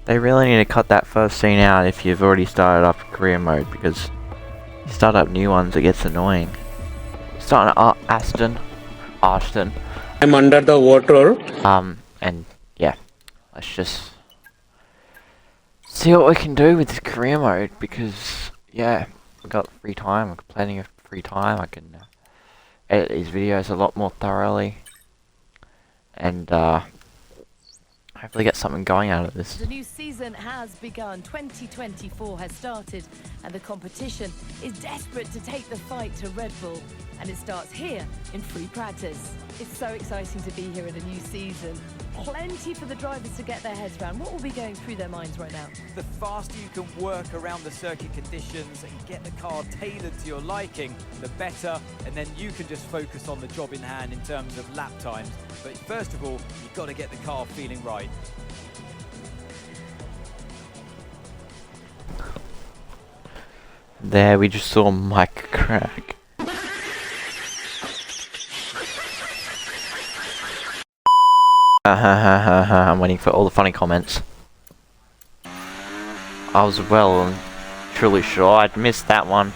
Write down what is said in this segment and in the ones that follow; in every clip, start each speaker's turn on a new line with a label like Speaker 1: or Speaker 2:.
Speaker 1: They really need to cut that first scene out if you've already started up career mode, because you start up new ones, it gets annoying. Starting Ashton.
Speaker 2: I'm under the water.
Speaker 1: And yeah, let's just see what we can do with this career mode, because yeah, I've got free time, I've got plenty of free time, I can edit these videos a lot more thoroughly, and hopefully get something going out of this.
Speaker 3: The new season has begun. 2024 has started, and the competition is desperate to take the fight to Red Bull. And it starts here in free practice. It's so exciting to be here in a new season. Plenty for the drivers to get their heads around. What will be going through their minds right now?
Speaker 4: The faster you can work around the circuit conditions and get the car tailored to your liking, the better. And then you can just focus on the job in hand in terms of lap times. But first of all, you've got to get the car feeling right.
Speaker 1: There, we just saw Mike crack. I'm waiting for all the funny comments. I was well and truly sure I'd missed that one.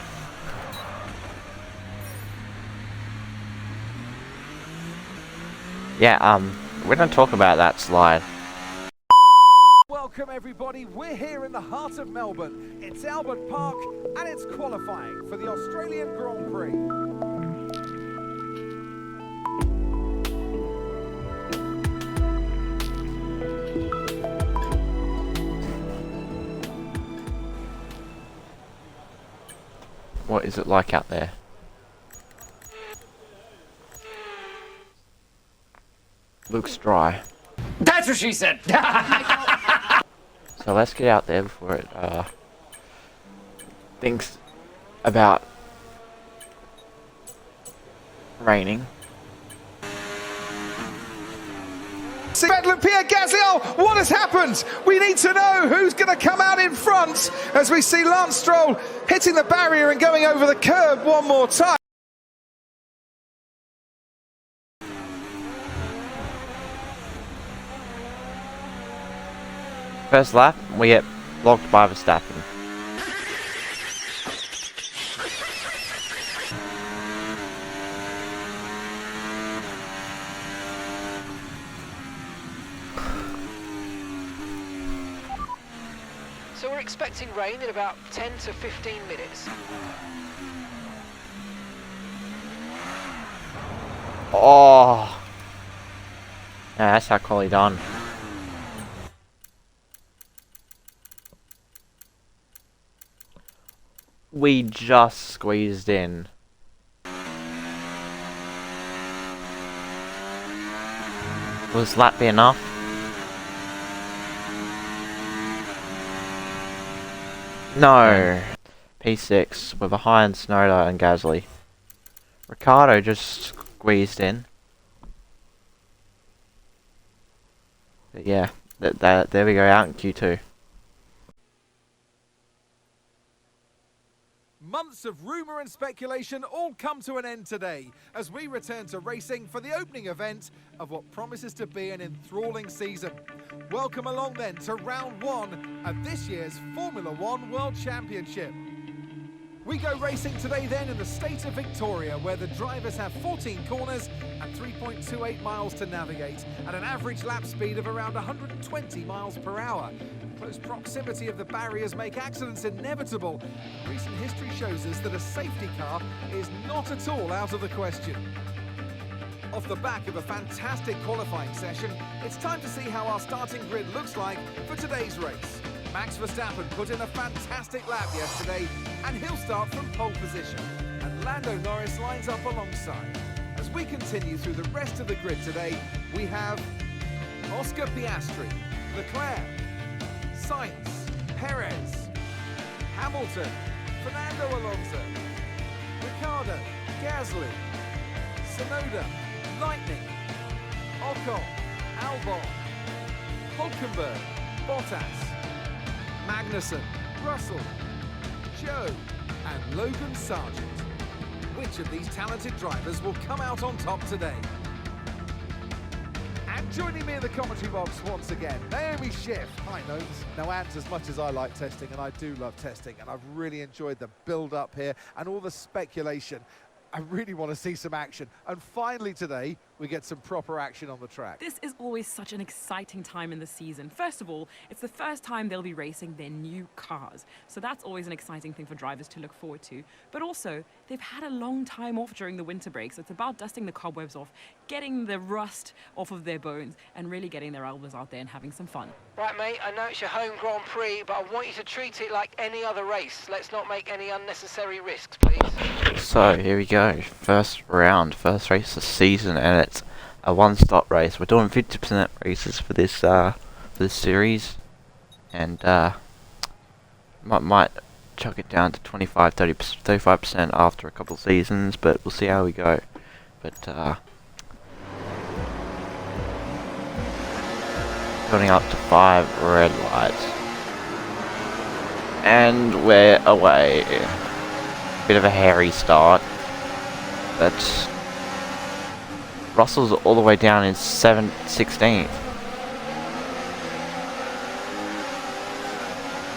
Speaker 1: Yeah, we're gonna talk about that slide.
Speaker 5: Welcome everybody, we're here in the heart of Melbourne. It's Albert Park and it's qualifying for the Australian Grand Prix.
Speaker 1: What is it like out there? Looks dry.
Speaker 6: That's what she said!
Speaker 1: So let's get out there before it thinks about raining.
Speaker 5: Vettel, Pierre Gasly, what has happened? We need to know who's going to come out in front as we see Lance Stroll hitting the barrier and going over the curb one more time.
Speaker 1: First lap, we get blocked by Verstappen.
Speaker 7: So we're expecting rain in about 10 to 15 minutes.
Speaker 1: Oh, yeah, that's how quality done. We just squeezed in. Will this lap be enough? No. P6, we're behind Tsunoda and Gasly. Ricciardo just squeezed in. But yeah, there we go, out in Q2.
Speaker 5: Months of rumour and speculation all come to an end today as we return to racing for the opening event of what promises to be an enthralling season. Welcome along then to round one of this year's Formula One World Championship. We go racing today then in the state of Victoria, where the drivers have 14 corners and 3.28 miles to navigate at an average lap speed of around 120 miles per hour. Close proximity of the barriers make accidents inevitable. Recent history shows us that a safety car is not at all out of the question. Off the back of a fantastic qualifying session, it's time to see how our starting grid looks like for today's race. Max Verstappen put in a fantastic lap yesterday, and he'll start from pole position. And Lando Norris lines up alongside. As we continue through the rest of the grid today, we have Oscar Piastri, Leclerc, Sainz, Perez, Hamilton, Fernando Alonso, Ricciardo, Gasly, Tsunoda, Lightning, Ocon, Albon, Hulkenberg, Bottas, Magnussen, Russell, Zhou, and Logan Sargent. Which of these talented drivers will come out on top today? And Joining me in the commentary box once again, Naomi Schiff. Hi, Gnomes. Now, Ant, as much as I like testing, and I do love testing, and I've really enjoyed the build-up here and all the speculation, I really want to see some action. And finally today, we get some proper action on the track.
Speaker 6: This is always such an exciting time in the season. First of all, it's the first time they'll be racing their new cars. So that's always an exciting thing for drivers to look forward to. But also, they've had a long time off during the winter break, so it's about dusting the cobwebs off, getting the rust off of their bones, and really getting their elbows out there and having some fun.
Speaker 7: Right, mate, I know it's your home Grand Prix, but I want you to treat it like any other race. Let's not make any unnecessary risks, please.
Speaker 1: So here we go. First round, first race of the season, and it's a one-stop race. We're doing 50% races for this series, and might chuck it down to 25, 30, 35% after a couple of seasons, but we'll see how we go. But building up to 5 red lights, and we're away. Bit of a hairy start. But Russell's all the way down in 16th.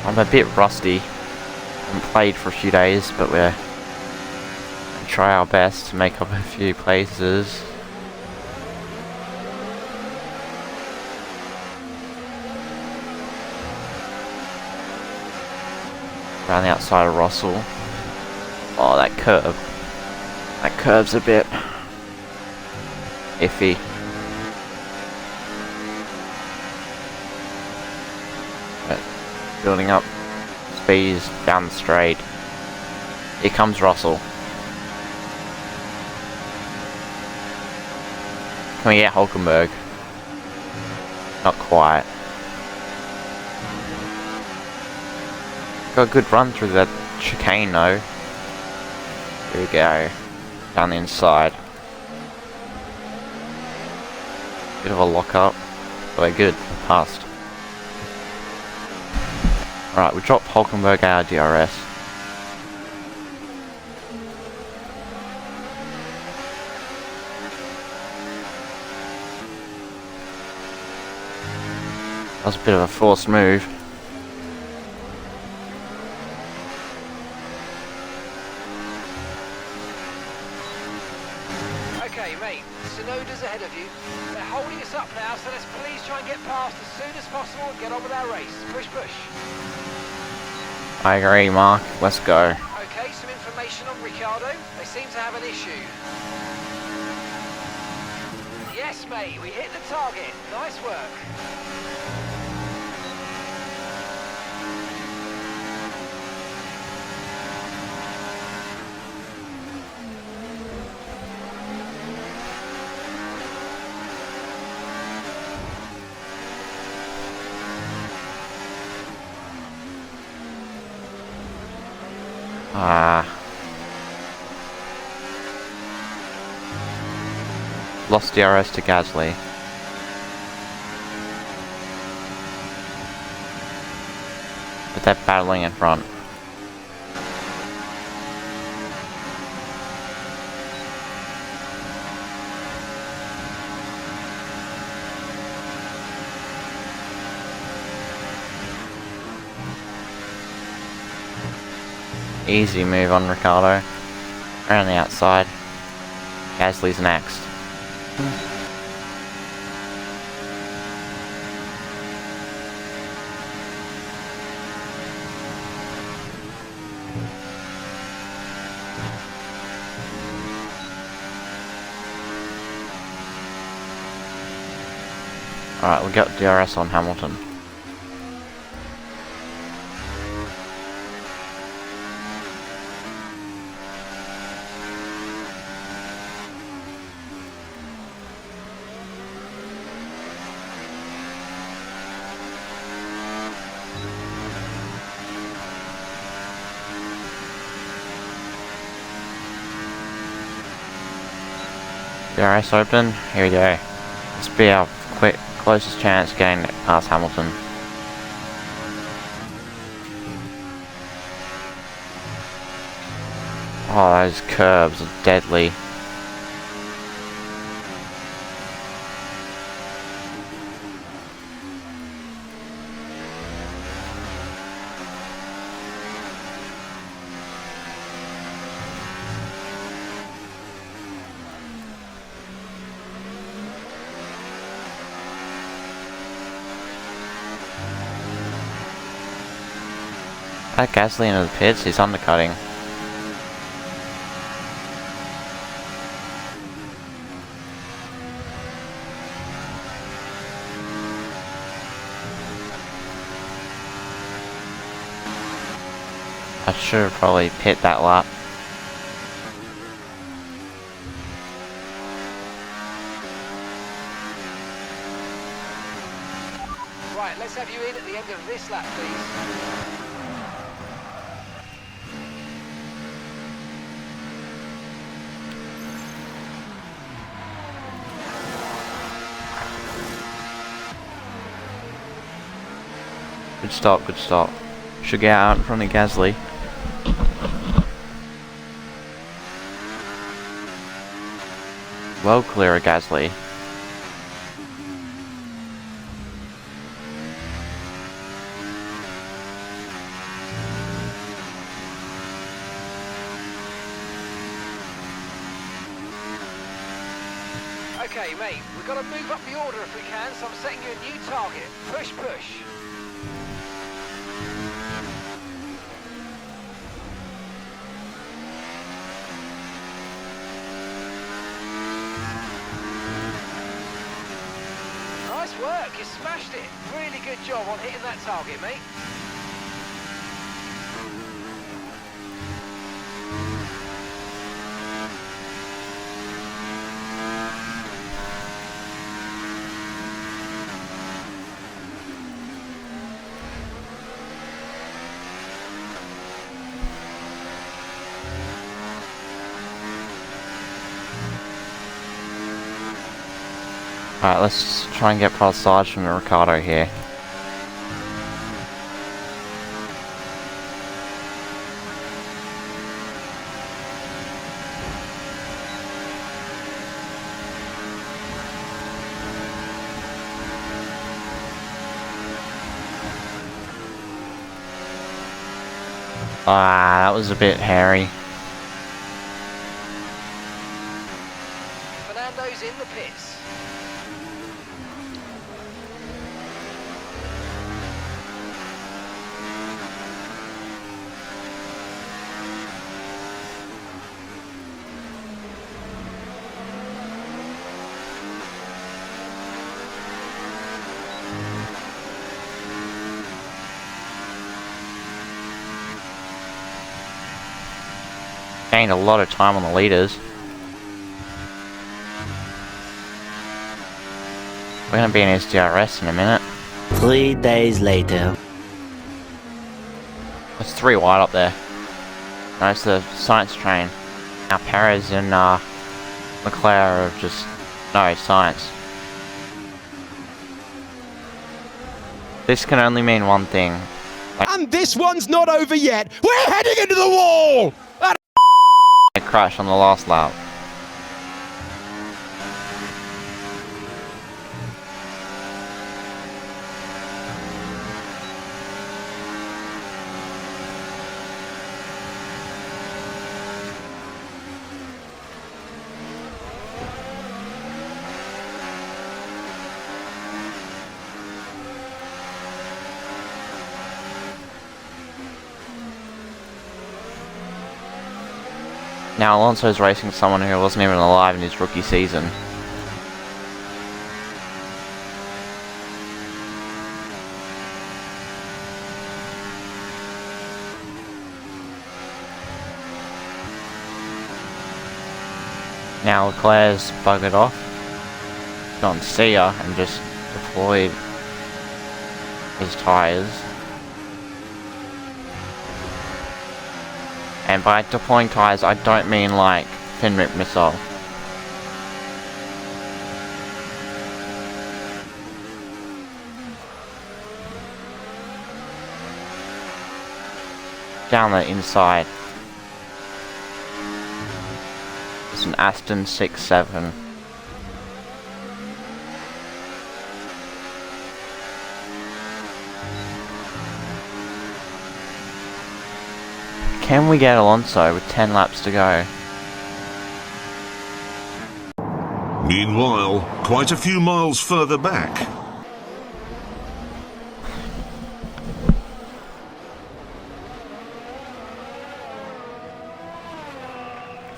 Speaker 1: I'm a bit rusty. Haven't played for a few days, but we're gonna try our best to make up a few places. Around the outside of Russell. Oh, that curve. That curve's a bit iffy. But building up speeds down the straight. Here comes Russell. Can we get Hulkenberg? Not quite. Got a good run through that chicane though. Here we go. Down the inside. Bit of a lock up. But we're good. Passed. Alright, we dropped Hulkenberg out of DRS. That was a bit of a forced move.
Speaker 7: Okay, mate, Tsunoda's ahead of you. They're holding us up now, so let's please try and get past as soon as possible and get on with our race. Push, push.
Speaker 1: I agree, Mark. Let's go.
Speaker 7: Okay, some information on Ricciardo. They seem to have an issue. Yes, mate, we hit the target. Nice work.
Speaker 1: Lost DRS to Gasly. But they're battling in front. Easy move on Ricciardo. Around the outside. Gasly's next. Alright, we got DRS on Hamilton. DRS open, here we go. This will be our closest chance getting past Hamilton. Oh, those curbs are deadly. That Gasly into the pits, he's undercutting. I should have probably pit that lap.
Speaker 7: Right, let's have you in at the end of this lap, please.
Speaker 1: Good stop, good stop. Should get out in front of Gasly. Well clear of Gasly.
Speaker 7: Okay, mate, we've got to move up the order if we can, so I'm setting you a new target. Push, push. Nice work, you smashed it. Really good job on hitting that target, mate.
Speaker 1: Alright, let's try and get past Sarge from Ricardo here. Ah, that was a bit hairy.
Speaker 7: Fernando's in the pits.
Speaker 1: Gained a lot of time on the leaders. We're gonna be in SDRS in a minute.
Speaker 8: 3 days later.
Speaker 1: There's 3 wide up there. No, it's the science train. Now Perez and Leclerc are just no science. This can only mean one thing.
Speaker 9: And this one's not over yet. We're heading into the wall!
Speaker 1: A crash on the last lap. Now Alonso's racing someone who wasn't even alive in his rookie season. Now Leclerc's buggered off, gone see ya and just deployed his tyres. And by deploying tyres, I don't mean like Fenwick missile. Down the inside. It's an Aston 6.7. Can we get Alonso with 10 laps to go?
Speaker 10: Meanwhile, quite a few miles further back.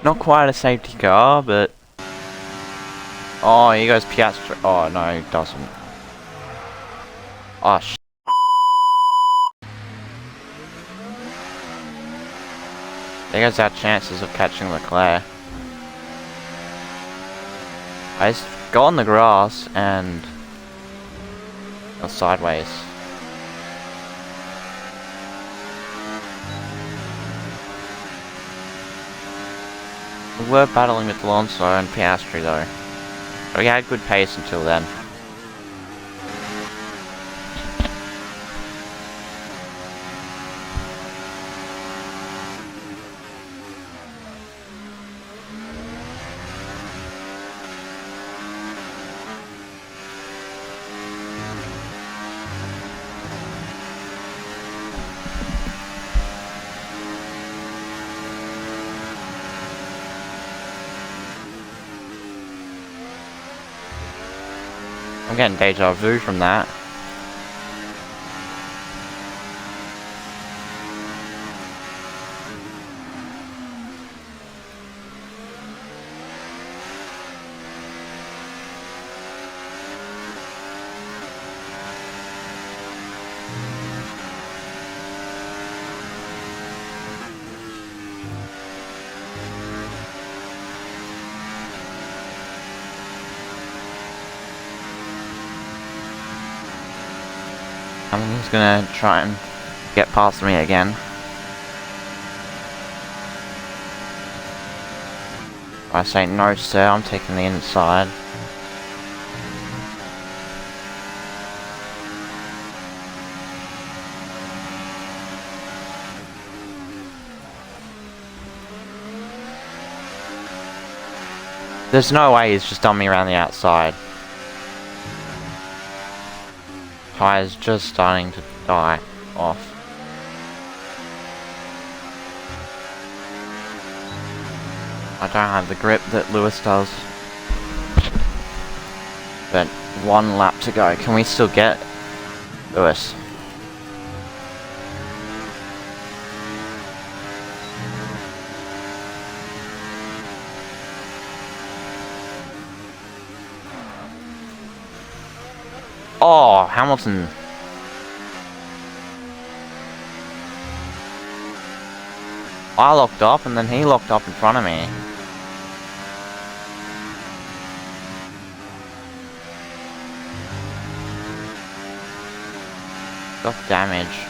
Speaker 1: Not quite a safety car, but... Oh, here goes Piastri. Oh, no, he doesn't. Oh, there goes our chances of catching Leclerc. I just got on the grass and... got sideways. We were battling with Alonso and Piastri though. But we had good pace until then. I'm getting deja vu from that. Hamilton's gonna try and get past me again. I say no sir, I'm taking the inside. There's no way he's just done me around the outside. Tyre's just starting to die off. I don't have the grip that Lewis does. But 1 lap to go. Can we still get Lewis? Oh, Hamilton. I locked up and then he locked up in front of me. Got damage.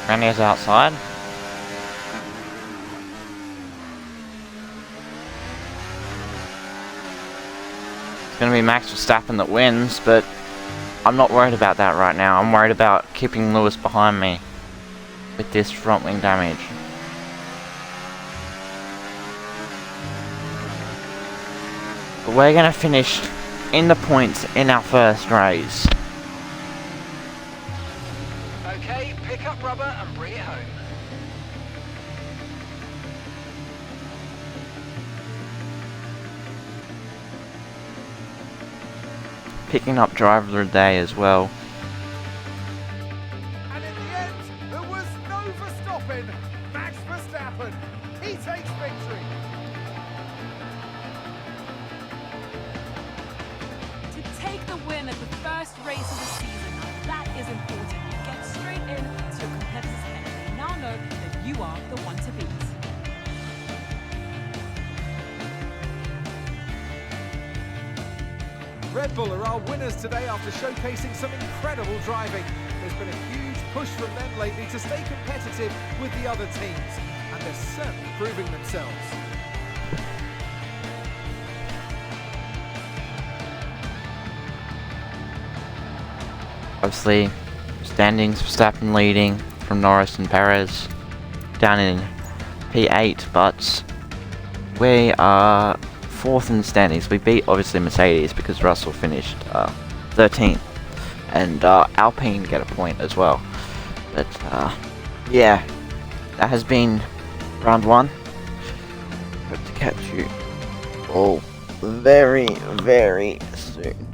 Speaker 1: Randy's outside. It's going to be Max Verstappen that wins, but I'm not worried about that right now. I'm worried about keeping Lewis behind me with this front wing damage. But we're going to finish in the points in our first race.
Speaker 7: Okay, pick up rubber and bring it home.
Speaker 1: Picking up driver of the day as well.
Speaker 5: And in the end, there was no Verstappen. Max Verstappen, he takes victory.
Speaker 6: To take the win at the first race of the season, that is important. You get straight in to your competitor's head, and they now know that you are the one to beat.
Speaker 5: Red Bull are our winners today after showcasing some incredible driving. There's been a huge push from them lately to stay competitive with the other teams, and they're certainly proving themselves.
Speaker 1: Obviously, standings, Verstappen leading from Norris and Perez down in P8, but we are 4th in the standings. We beat obviously Mercedes because Russell finished 13th, and Alpine get a point as well. But yeah, that has been round 1. Hope to catch you all very, very soon.